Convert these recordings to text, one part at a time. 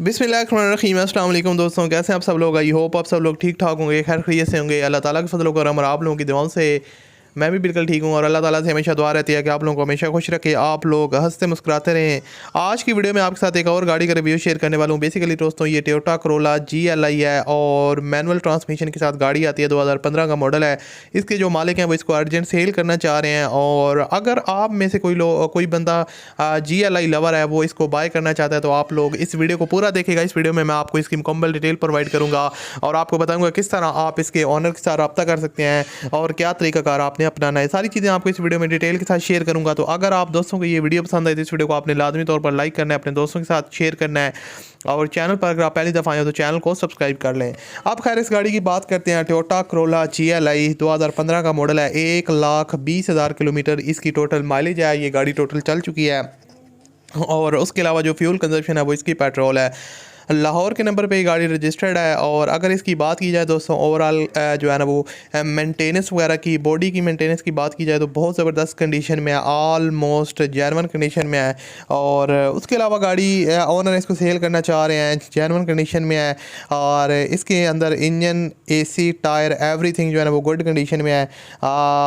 बिस्मिल्लाहिर्रहमानिर्रहीम। अस्सलाम वालेकुम दोस्तों, कैसे हैं आप सब लोग। आई होप आप सब लोग ठीक ठाक होंगे, खैर खैरियत से होंगे। अल्लाह ताला के फजल व करम और आप लोगों की दुआओं से मैं भी बिल्कुल ठीक हूँ और अल्लाह ताला से हमेशा दुआ रहती है कि आप लोगों को हमेशा खुश रखे, आप लोग हंसते मुस्कुराते रहें। आज की वीडियो में आपके साथ एक और गाड़ी का रिव्यू शेयर करने वाला हूँ। बेसिकली दोस्तों ये टोयोटा करोला GLI है और मैनुअल ट्रांसमिशन के साथ गाड़ी आती है। 2015 का मॉडल है। इसके जो मालिक हैं वो इसको अर्जेंट सेल करना चाह रहे हैं और अगर आप में से कोई बंदा GLI लवर है वो इसको बाय करना चाहता है तो आप लोग इस वीडियो को पूरा देखेगा। इस वीडियो में मैं आपको इसकी मुकम्मल डिटेल प्रोवाइड करूँगा और आपको बताऊँगा किस तरह आप इसके ऑनर के साथ रब्ता कर सकते हैं और क्या तरीकाकार आपने अपनाना है। सारी चीज़ें आपको इस वीडियो में डिटेल के साथ शेयर करूंगा। तो अगर आप दोस्तों को ये वीडियो पसंद आए तो इस वीडियो को आपने लाजमी तौर पर लाइक करना है, अपने दोस्तों के साथ शेयर करना है और चैनल पर अगर आप पहली दफ़ा आए हो तो चैनल को सब्सक्राइब कर लें। अब खैर इस गाड़ी की बात करते हैं। टोयोटा करोला GLI 2015 का मॉडल है। 1,20,000 किलोमीटर इसकी टोटल माइलेज है। ये गाड़ी टोटल चल चुकी है और उसके अलावा जो फ्यूल कंजप्शन है वो इसकी पेट्रोल है। लाहौर के नंबर पे ये गाड़ी रजिस्टर्ड है और अगर इसकी बात की जाए दोस्तों ओवरऑल जो है ना वो मेंटेनेंस वगैरह की, बॉडी की मेंटेनेंस की बात की जाए तो बहुत ज़बरदस्त कंडीशन में है, ऑलमोस्ट जेन्युइन कंडीशन में है। और उसके अलावा गाड़ी ओनर इसको सेल करना चाह रहे हैं, जेन्युइन कंडीशन में है और इसके अंदर इंजन, AC, टायर, एवरीथिंग जो है ना वो गुड कंडीशन में है।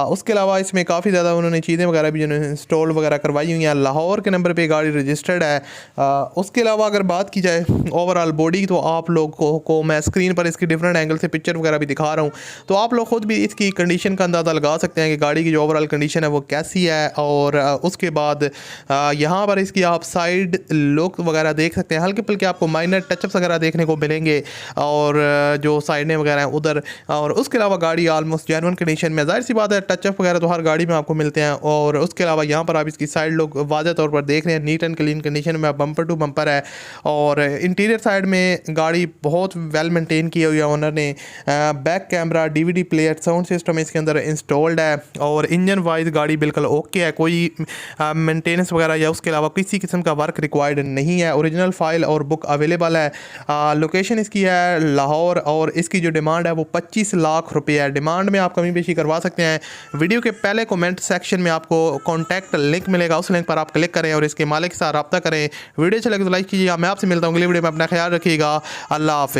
उसके अलावा इसमें काफ़ी ज़्यादा उन्होंने चीज़ें वगैरह भी जो इंस्टॉल वगैरह करवाई हुई हैं। लाहौर के नंबर पर गाड़ी रजिस्टर्ड है। उसके अलावा अगर बात की जाए ओवरऑल बॉडी तो आप लोग को मैं स्क्रीन पर इसकी डिफरेंट एंगल से पिक्चर वगैरह भी दिखा रहा हूँ तो आप लोग खुद भी इसकी कंडीशन का अंदाज़ा लगा सकते हैं कि गाड़ी की जो ओवरऑल कंडीशन है वो कैसी है। और उसके बाद यहाँ पर इसकी आप साइड लुक वगैरह देख सकते हैं, हल्के फुल्के आपको माइनर टचअप्स वगैरह देखने को मिलेंगे और जो साइडें वगैरह हैं उधर। और उसके अलावा गाड़ी ऑलमोस्ट जेन्युइन कंडीशन में, जाहिर सी बात है टचअप वगैरह तो हर गाड़ी में आपको मिलते हैं। और उसके अलावा यहाँ पर आप इसकी साइड लुक वाज़ह तौर पर देख रहे हैं, नीट एंड क्लीन कंडीशन में बम्पर टू बम्पर है। और इंटीरियर साइड में गाड़ी बहुत वेल मेंटेन की हुई है ओनर ने। Back camera, DVD player, sound system इसके अंदर इंस्टॉल्ड है और इंजन वाइज गाड़ी बिल्कुल ओके है, कोई मेंटेनेंस वगैरह या उसके अलावा किसी किस्म का वर्क रिक्वायर्ड नहीं है। ओरिजिनल फाइल और बुक अवेलेबल है। लोकेशन इसकी है लाहौर और इसकी जो डिमांड है वो 25 लाख रुपये है। डिमांड में आप कमी बेशी करवा सकते हैं। वीडियो के पहले कमेंट सेक्शन में आपको कॉन्टैक्ट लिंक मिलेगा, उस लिंक पर आप क्लिक करें और इसके मालिक के साथ रब्ता करें। वीडियो अच्छा लगे तो लाइक कीजिएगा। मैं आपसे मिलता हूँ अगली वीडियो में, अपना ख्याल रखिएगा। अल्लाह हाफ़िज़।